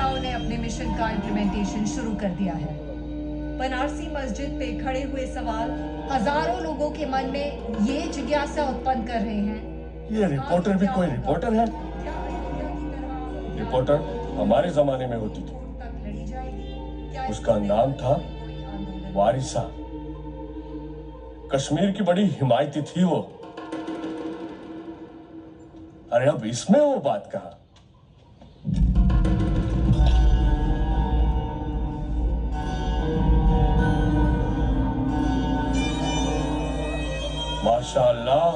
नेताओं ने अपने मिशन का इम्प्लीमेंटेशन शुरू कर दिया है। बनारसी मस्जिद पे खड़े हुए सवाल हजारों लोगों के मन में ये जिज्ञासा उत्पन्न कर रहे हैं। ये रिपोर्टर भी कोई रिपोर्टर है? रिपोर्टर हमारे जमाने में होती थी, उसका नाम था वारिसा। कश्मीर की बड़ी हिमायती थी वो। अरे अब इसमें वो बात कहां? माशाअल्लाह,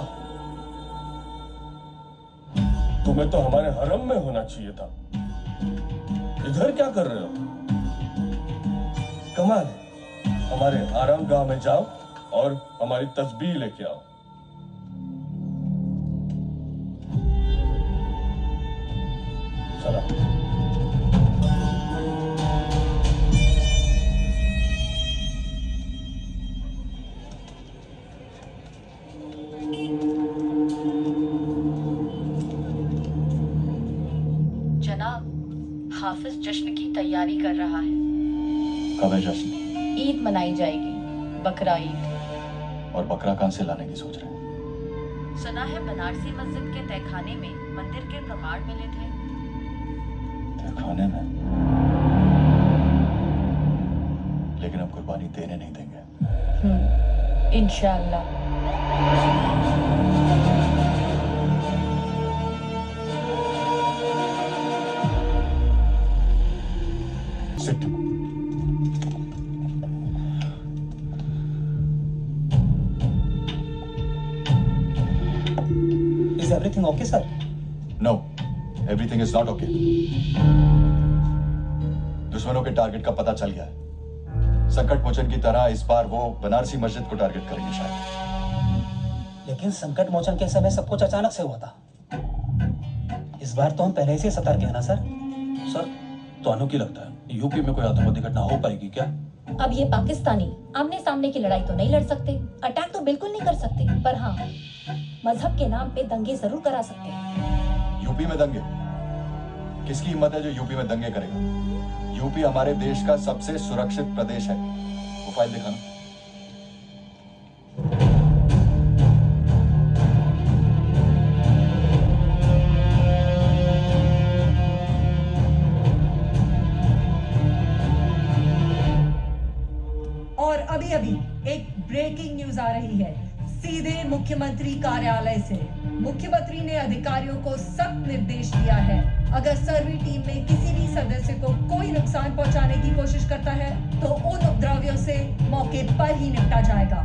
तुम्हें तो हमारे हरम में होना चाहिए था। इधर क्या कर रहे हो? कमाल है, हमारे आराम गाह में जाओ और हमारी तस्बीह लेके आओ। सलाम। हाफिज जश्न की तैयारी कर रहा है। कब है जश्न? ईद मनाई जाएगी, बकरा ईद। और बकरा कहां से लाने की सोच रहे हैं? सुना है बनारसी मस्जिद के तहखाने में मंदिर के प्रमाण मिले थे। तहखाने में? लेकिन हम कुर्बानी देने नहीं देंगे। इंशाअल्लाह। Sit. Is everything okay, sir? No, everything is not okay. दुश्मनों के टारगेट का पता चल गया है। संकट मोचन की तरह इस बार वो बनारसी मस्जिद को टारगेट करेंगे शायद। लेकिन संकट मोचन के समय सब कुछ अचानक से हुआ था। इस बार तो हम पहले से सतर्क हैं ना सर? सर, तो की लगता है यूपी में कोई आतंकवादी घटना हो पाएगी क्या? अब ये पाकिस्तानी आमने सामने की लड़ाई तो नहीं लड़ सकते, अटैक तो बिल्कुल नहीं कर सकते, पर हाँ मजहब के नाम पे दंगे जरूर करा सकते हैं। यूपी में दंगे? किसकी हिम्मत है जो यूपी में दंगे करेगा? यूपी हमारे देश का सबसे सुरक्षित प्रदेश है। वो फाइल दिखाना। और अभी एक ब्रेकिंग न्यूज आ रही है सीधे मुख्यमंत्री कार्यालय से। मुख्यमंत्री ने अधिकारियों को सख्त निर्देश दिया है, अगर सर्वे टीम में किसी भी सदस्य को कोई नुकसान पहुंचाने की कोशिश करता है तो उन उपद्रवियों से मौके पर ही निपटा जाएगा।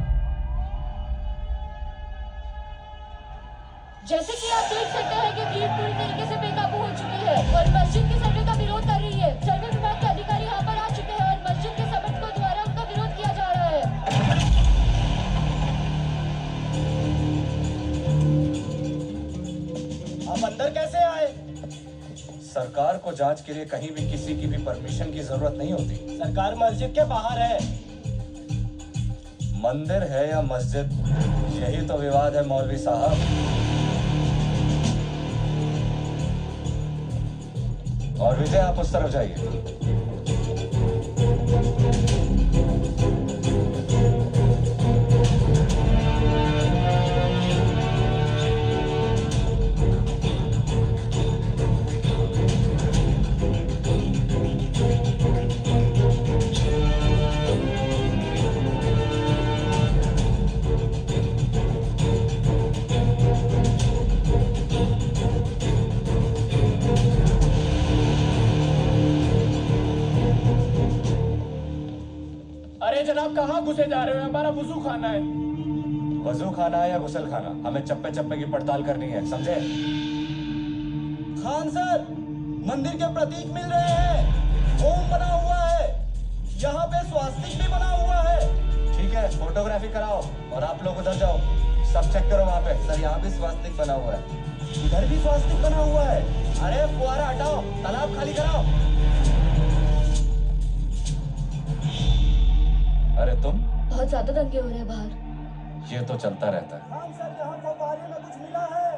जैसे कि आप देख सकते हैं कि भीड़ पूरी तरीके से बेकाबू हो चुकी है और मस्जिद के सर्वे का विरोध कर रही है। सर्वे विभाग के अधिकारी यहाँ पर आ चुके हैं और मस्जिद के समर्थकों द्वारा उनका विरोध किया जा रहा है। आप अंदर कैसे आए? सरकार को जांच के लिए कहीं भी किसी की भी परमिशन की जरूरत नहीं होती। सरकार मस्जिद के बाहर है। मंदिर है या मस्जिद, यही तो विवाद है मौलवी साहब। और विजय, आप उस तरफ जाइए। जनाब कहाँ घुसे जा रहे हो? हमारा वजू खाना है। वजू खाना है या गुसल खाना, हमें चप्पे चप्पे की पड़ताल करनी है, समझे? खान सर, मंदिर के प्रतीक मिल रहे हैं। ओम बना हुआ है, यहाँ पे स्वास्तिक भी बना हुआ है। ठीक है, फोटोग्राफी कराओ और आप लोग उधर जाओ, सब चेक करो वहाँ पे। सर यहाँ भी स्वास्तिक बना हुआ है, इधर भी स्वास्तिक बना हुआ है। अरे फुआरा हटाओ, तालाब खाली कराओ। अरे तुम? बहुत ज्यादा दंगे हो रहे हैं बाहर। ये तो चलता रहता है। हाँ सर, यहाँ फव्वारे में कुछ मिला है।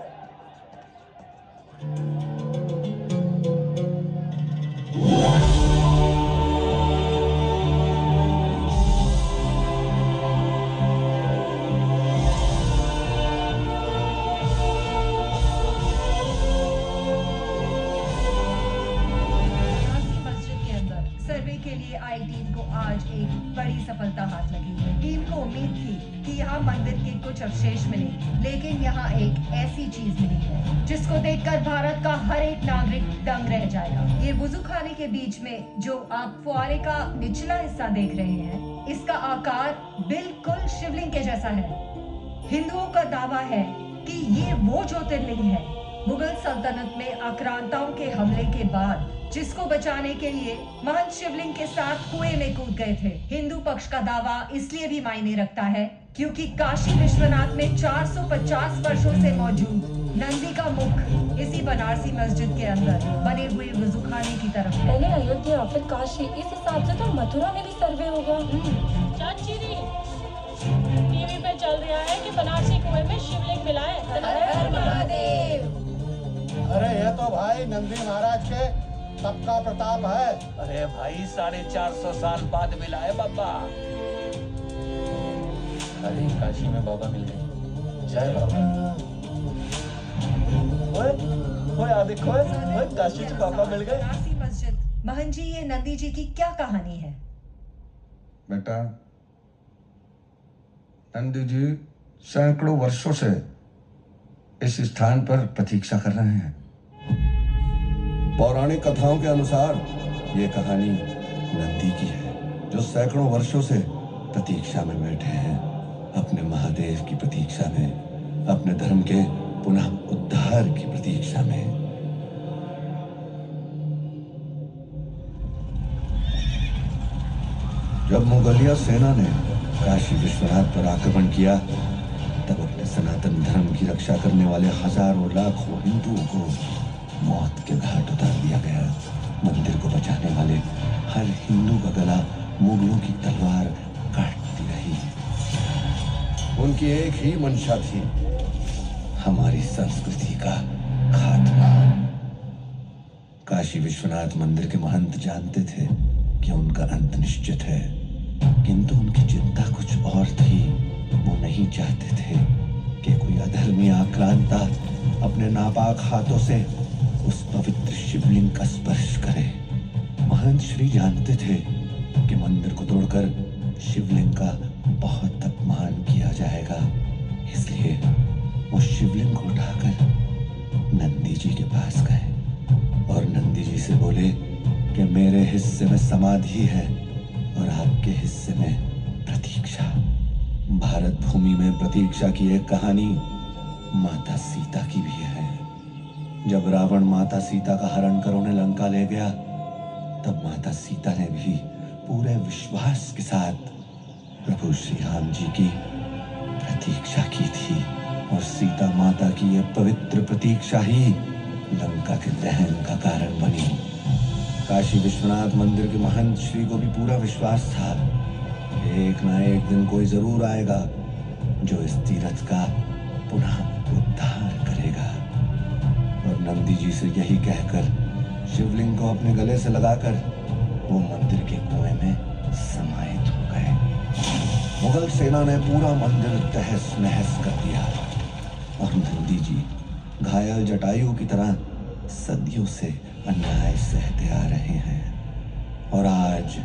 लिए आई टीम को आज एक बड़ी सफलता हाथ लगी है। टीम को उम्मीद थी कि यहाँ मंदिर के कुछ अवशेष मिले, लेकिन यहाँ एक ऐसी चीज मिली है जिसको देखकर भारत का हर एक नागरिक दंग रह जाएगा। ये वुजू खाने के बीच में जो आप फुआरे का निचला हिस्सा देख रहे हैं, इसका आकार बिल्कुल शिवलिंग के जैसा है। हिंदुओं का दावा है कि ये वो ज्योतिर्लिंग है मुगल सल्तनत में आक्रांताओं के हमले के बाद जिसको बचाने के लिए महंत शिवलिंग के साथ कुएं में कूद गए थे। हिंदू पक्ष का दावा इसलिए भी मायने रखता है क्योंकि काशी विश्वनाथ में 450 वर्षों से मौजूद नंदी का मुख इसी बनारसी मस्जिद के अंदर बने हुए वजूखाने की तरफ है। पहले अयोध्या फिर काशी, इस हिसाब से तो मथुरा में भी सर्वे होगा। चाची जी, टीवी पे चल रहा है कि बनारसी कुएं में शिवलिंग मिला है। हर महादेव। अरे ये तो भाई नंदी महाराज के सबका प्रताप है। अरे भाई 450 साल बाद मिला है बाबा। अरे काशी में बाबा मिल गए। जय बाबा। ओए देखो, काशी में बाबा मिल गए। बनारसी मस्जिद। महंत जी, ये नंदी जी की क्या कहानी है? बेटा, नंदी जी सैकड़ों वर्षों से इस स्थान पर प्रतीक्षा कर रहे हैं। पौराणिक कथाओं के अनुसार ये कहानी नंदी की है, जो सैकड़ों वर्षों से प्रतीक्षा में बैठे हैं, अपने महादेव की प्रतीक्षा में, अपने धर्म के पुनः उद्धार की प्रतीक्षा में। जब मुगलिया सेना ने काशी विश्वनाथ पर आक्रमण किया, तब अपने सनातन धर्म की रक्षा करने वाले हजारों लाखों हिंदुओं को मौत के घाट उतार दिया गया। मंदिर को बचाने वाले हर हिंदू का गला मुगलों की तलवार काटती रही। उनकी एक ही मंशा थी, हमारी संस्कृति का खात्मा। काशी विश्वनाथ मंदिर के महंत जानते थे कि उनका अंत निश्चित है, किंतु उनकी चिंता कुछ और थी। वो नहीं चाहते थे कि कोई अधर्मी आक्रांता अपने नापाक हाथों से उस पवित्र शिवलिंग का स्पर्श करे। महंत श्री जानते थे कि मंदिर को तोड़कर शिवलिंग का बहुत अपमान किया जाएगा, इसलिए वो शिवलिंग को उठाकर नंदी जी के पास गए और नंदी जी से बोले कि मेरे हिस्से में समाधि है और आपके हिस्से में प्रतीक्षा। भारत भूमि में प्रतीक्षा की एक कहानी माता सीता की भी है। जब रावण माता सीता का हरण कर उन्हें लंका ले गया, तब माता सीता ने भी पूरे विश्वास के साथ प्रभु श्री राम जी की प्रतीक्षा की थी, और सीता माता की यह पवित्र प्रतीक्षा ही लंका के दहन का कारण बनी। काशी विश्वनाथ मंदिर के महंत श्री को भी पूरा विश्वास था, एक ना एक दिन कोई जरूर आएगा जो इस तीर्थ का पुनः उद्धार करेगा। और नंदी जी से यही कहकर शिवलिंग को अपने गले से लगाकर वो मंदिर के कुएं में समाहित हो गए। मुगल सेना ने पूरा मंदिर तहस नहस कर दिया और नंदी जी घायल जटायु की तरह सदियों से अन्याय सहते आ रहे हैं। और आज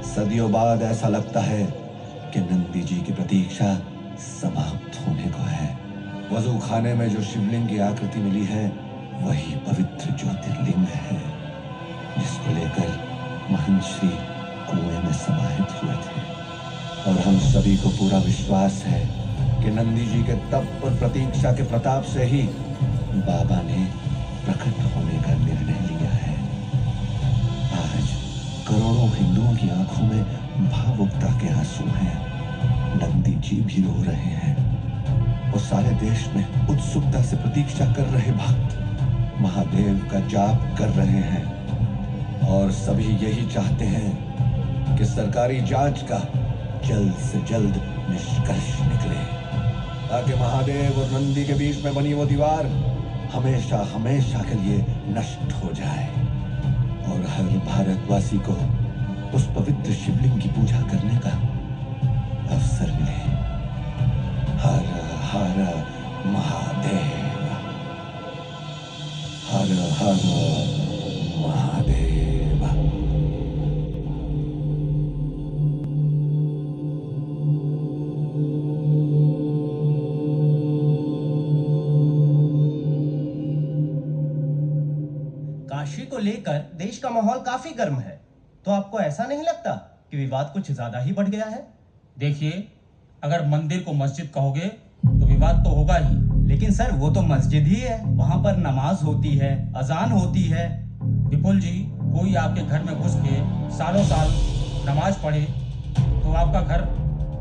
सदियों बाद ऐसा लगता है कि नंदी जी की प्रतीक्षा समाप्त होने को है। वजू खाने में जो शिवलिंग की आकृति मिली है, वही पवित्र ज्योतिर्लिंग है, जिसको लेकर महंत श्री कुएं में समाहित हुए थे। और हम सभी को पूरा विश्वास है कि नंदी जी के तप और प्रतीक्षा के प्रताप से ही बाबा ने प्रकट होने का निर्णय लिया है। आज करोड़ों हिंदुओं की आंखों में भावुकता के आंसू हैं। नंदी जी भी रो रहे हैं और सारे देश में उत्सुकता से प्रतीक्षा कर रहे भक्त महादेव का जाप कर रहे हैं। और सभी यही चाहते हैं कि सरकारी जांच का जल्द से जल्द निष्कर्ष निकले, ताकि महादेव और नंदी के बीच में बनी वो दीवार हमेशा हमेशा के लिए नष्ट हो जाए और हर भारतवासी को उस पवित्र शिवलिंग की पूजा करने का अवसर मिले। हर हर महादेव, हर हर महादेव। लेकर देश का माहौल काफी गर्म है, तो आपको ऐसा नहीं लगता कि विवाद कुछ ज्यादा ही बढ़ गया है? देखिए, अगर मंदिर को मस्जिद कहोगे तो विवाद तो होगा ही। लेकिन सर वो तो मस्जिद ही है, वहां पर नमाज होती है, अजान होती है। विपुल जी, कोई आपके घर में घुस के सालों साल नमाज पढ़े तो आपका घर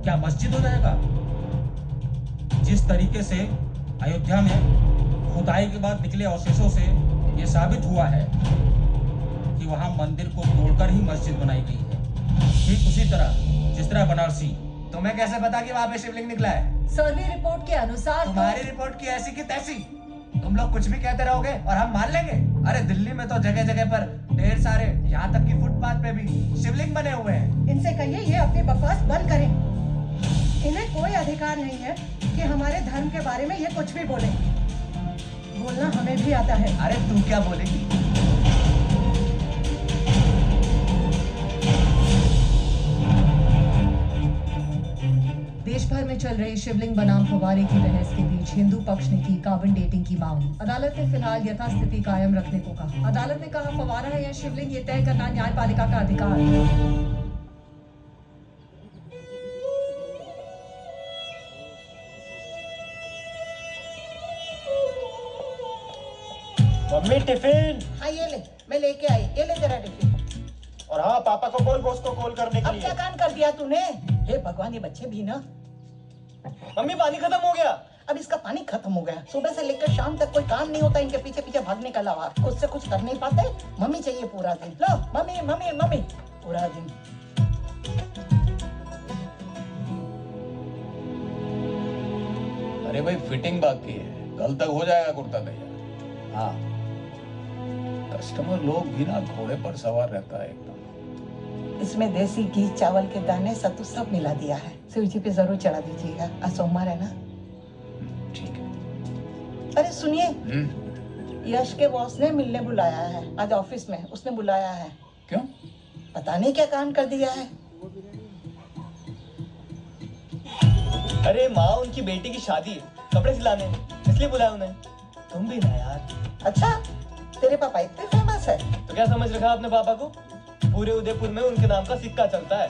क्या मस्जिद हो जाएगा? जिस तरीके से अयोध्या में खुदाई के बाद निकले अवशेषों से ये साबित हुआ है कि वहां मंदिर को तोड़कर ही मस्जिद बनाई गई है, ठीक उसी तरह जिस तरह बनारसी। तुम्हें कैसे पता कि वहाँ पे शिवलिंग निकला है? सर्वे रिपोर्ट के अनुसार तुम्हारी रिपोर्ट की ऐसी की तैसी। तुम लोग कुछ भी कहते रहोगे और हम मान लेंगे? अरे दिल्ली में तो जगह जगह पर ढेर सारे, यहाँ तक कि फुटपाथ पे भी शिवलिंग बने हुए हैं। इनसे कहिए ये अपनी बकवास बंद करें। इन्हें कोई अधिकार नहीं है कि हमारे धर्म के बारे में ये कुछ भी बोले। बोलना हमें भी आता है। अरे तू क्या बोलेगी? देश भर में चल रही शिवलिंग बनाम फव्वारे की बहस के बीच हिंदू पक्ष ने की कार्बन डेटिंग की मांग। अदालत ने फिलहाल यथास्थिति कायम रखने को कहा। अदालत ने कहा, फव्वारा है या शिवलिंग, ये तय करना न्यायपालिका का अधिकार है। Mummy tiffin. हाँ ये ले, मैं लेके आई। ये ले तेरा टिफिन। और हाँ, पापा को बोल बॉस को कॉल करने के अब लिए। क्या कान कर दिया तूने? हे भगवान, ये बच्चे भी ना। मम्मी पानी खत्म हो गया। अब इसका पानी खत्म हो गया। सुबह से लेकर शाम तक कोई काम नहीं होता इनके पीछे पीछे भागने के अलावा। खुद से कुछ कर नहीं पाते। मम्मी चाहिए पूरा दिन। लो मम्मी मम्मी मम्मी, पूरा दिन। अरे भाई, फिटिंग बाकी है, कल तक हो जाएगा कुर्ता तैयार। हाँ, कस्टमर लोग भी ना घोड़े पर सवार रहता है एकदम। इसमें देसी घी, चावल के दाने, सत्तू सब मिला दिया है। शिव जी पे जरूर चढ़ा दीजिएगा। आज सोमवार है ना? ठीक है। अरे सुनिए, यश के बॉस ने मिलने बुलाया है आज ऑफिस में। उसने बुलाया है। क्यों? पता नहीं क्या कांड कर दिया है। अरे माँ, उनकी बेटी की शादी है, कपड़े सिलाने, इसलिए बुलाया उन्हें। तुम भी ना यार। अच्छा, तेरे पापा इतने फेमस है? तो क्या समझ रखा अपने पापा को? पूरे उदयपुर में उनके नाम का सिक्का चलता है।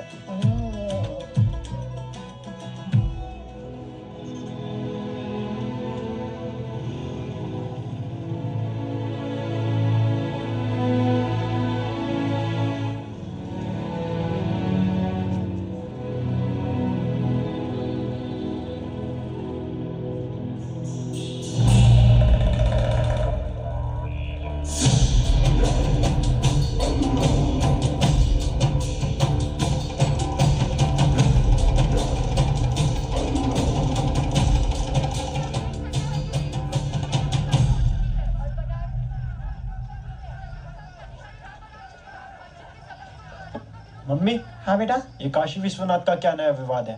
मम्मी। हाँ बेटा। ये काशी विश्वनाथ का क्या नया विवाद है?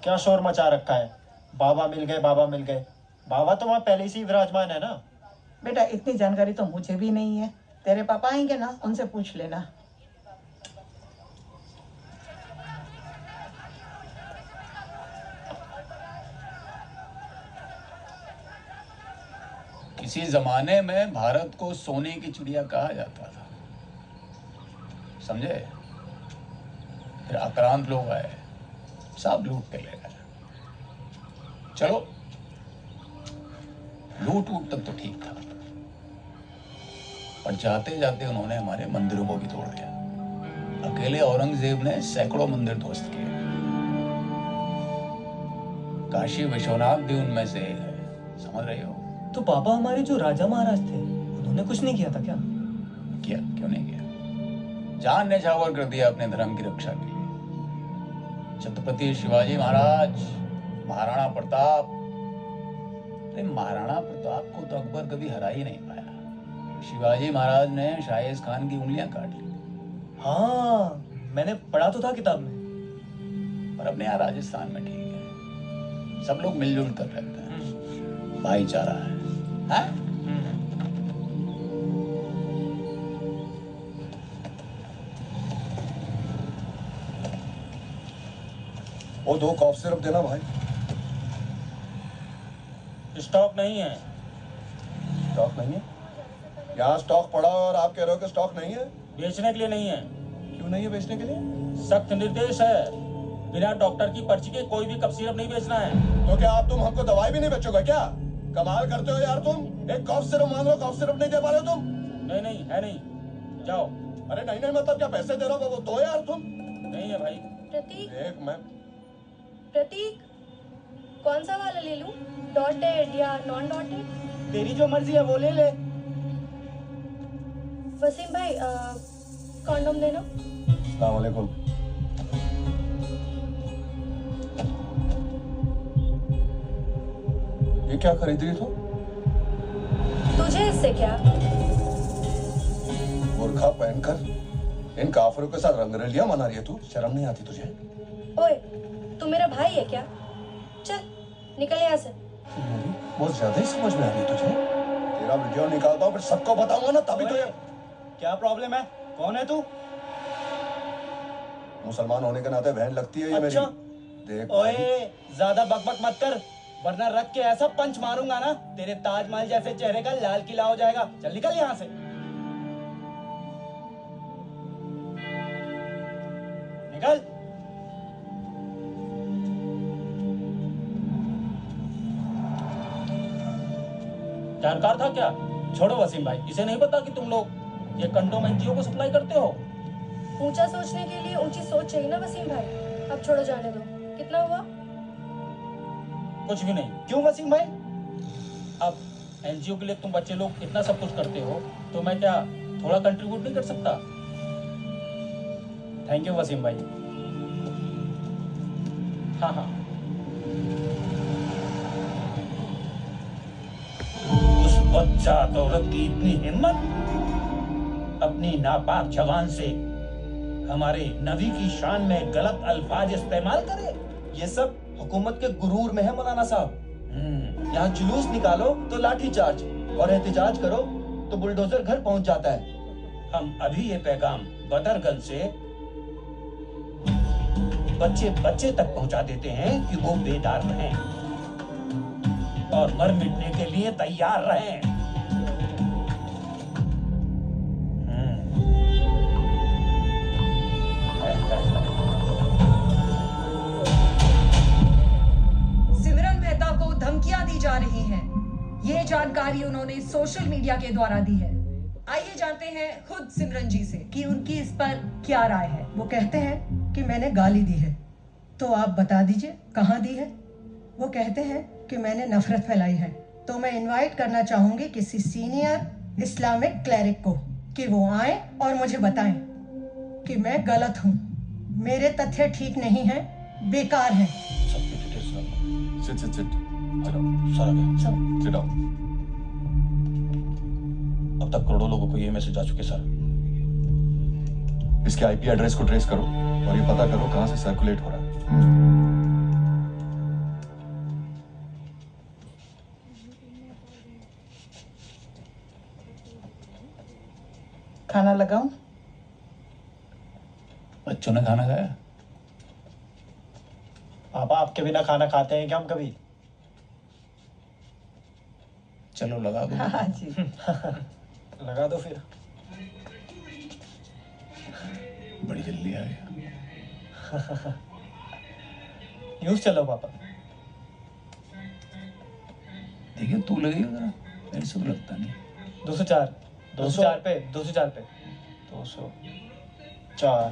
क्या शोर मचा रखा है? बाबा मिल गए, बाबा मिल गए। बाबा तो वहाँ पहले से ही विराजमान है ना। बेटा इतनी जानकारी तो मुझे भी नहीं है। तेरे पापा आएंगे ना, उनसे पूछ लेना। किसी जमाने में भारत को सोने की चिड़िया कहा जाता था, समझे? फिर आक्रांत लोग आए, सब लूट के ले गए। चलो, लूट वूट तक तो ठीक था, पर जाते जाते उन्होंने हमारे मंदिरों को भी तोड़ दिया। अकेले औरंगजेब ने सैकड़ों मंदिर ध्वस्त किए। काशी विश्वनाथ भी उनमें से एक है, समझ रही हो? तो पापा हमारे जो राजा महाराज थे, उन्होंने कुछ नहीं किया था क्या? किया, क्यों नहीं किया? जान न्यौछावर कर दिया अपने धर्म की रक्षा के लिए। छत्रपति शिवाजी महाराज, महाराणा प्रताप। अरे महाराणा प्रताप को तो अकबर कभी हरा ही नहीं पाया। शिवाजी महाराज ने शाहिद खान की उंगलियां काट ली। हाँ, मैंने पढ़ा तो था किताब में। पर अपने यहाँ राजस्थान में ठीक है, सब लोग मिलजुल कर रहते हैं, भाईचारा है। हाँ? वो 2 कॉफ सिरप देना भाई। स्टॉक नहीं है। स्टॉक नहीं है? यहाँ स्टॉक पड़ा और आप कह रहे हो कि स्टॉक नहीं है? बेचने के लिए नहीं है। क्यों नहीं है बेचने के लिए? सख्त निर्देश है, बिना डॉक्टर की पर्ची के कोई भी कफ सिरप नहीं बेचना है। तो क्या आप तुम हमको दवाई भी नहीं बेचोगे क्या? कमाल करते हो यार तुम। एक कफ सिरप मांग रहे हो, कफ सिरप नहीं दे पा रहे हो तुम? नहीं है नहीं, जाओ। अरे नहीं मतलब क्या पैसे दे रहा हो? वो दो यार तुम। नहीं है भाई। प्रतीक, एक मैं प्रतीक कौन सा वाला ले लूं? डॉटेड या नॉन डॉटेड? तेरी जो मर्जी है वो ले ले। वसीम भाई कॉन्डोम देना। अस्सलाम वालेकुम। ये क्या खरीद रही तू? तुझे इससे क्या? बुर्खा पहनकर इन काफिरों के साथ रंगरलियां मना रही है तू? शर्म नहीं आती तुझे? ओए, तू मेरा भाई है क्या? चल निकल यहाँ से। बहुत ज्यादा ही समझ में आ रही है तुझे। तेरा वीडियो निकालता हूँ फिर सबको बताऊंगा ना, तभी तो ये। क्या प्रॉब्लम है? कौन है तू? मुसलमान होने के नाते बहन लगती है ये अच्छा? मेरी। देख ओए, ज्यादा बकबक मत कर, वरना रख के ऐसा पंच मारूंगा ना तेरे ताजमहल जैसे चेहरे का लाल किला हो जाएगा। चल निकल यहाँ से। निकल। जानकार था क्या? छोड़ो वसीम भाई, इसे नहीं पता कि तुम लोग ये कंडोम एनजीओ को सप्लाई करते हो? ऊंचा सोचने के लिए ऊंची सोच चाहिए ना वसीम भाई। अब छोड़ो, जाने दो। कितना हुआ? कुछ भी नहीं। क्यों वसीम भाई? अब एनजीओ के लिए तुम बच्चे लोग इतना सब कुछ करते हो, तो मैं क्या थोड़ा कंट्रीब्यूट नहीं कर सकता? थैंक यू वसीम भाई। हाँ। उस बदजात औरत की इतनी हिम्मत, अपनी नापाक जबान से हमारे नबी की शान में गलत अल्फाज इस्तेमाल करे। ये सब हुकूमत के गुरूर में है मौलाना साहब। यहाँ जुलूस निकालो तो लाठी चार्ज, और एहतजाज करो तो बुलडोजर घर पहुंच जाता है। हम अभी ये पैगाम बदरगंज से बच्चे तक पहुंचा देते हैं कि वो बेदार रहें और मर मिटने के लिए तैयार रहें। सिमरन मेहता को धमकियां दी जा रही हैं। ये जानकारी उन्होंने सोशल मीडिया के द्वारा दी है। आइए जानते हैं खुद सिमरन जी से कि उनकी इस पर क्या राय है। वो कहते हैं कि मैंने गाली दी है, तो आप बता दीजिए कहाँ दी है। वो कहते हैं कि मैंने नफरत फैलाई है। तो मैं इनवाइट करना चाहूंगी किसी सीनियर इस्लामिक क्लरिक को कि वो आए और मुझे बताएं कि मैं गलत हूँ, मेरे तथ्य ठीक नहीं हैं, बेकार हैं। अब तक करोड़ों लोगों को ये मैसेज आ चुके सर। इसके आईपी एड्रेस को ट्रेस करो और ये पता करो कहां से सर्कुलेट हो रहा है। खाना लगाऊं? बच्चों ने खाना खाया? पापा आपके बिना खाना खाते हैं क्या हम कभी? चलो लगा दो। हाँ जी। लगा दो फिर। बड़ी जल्दी आ गया। यूज चलो पापा। देखिए तू लगेगा जरा, मेरे से तो लगता नहीं। 204 पे 204 पे 204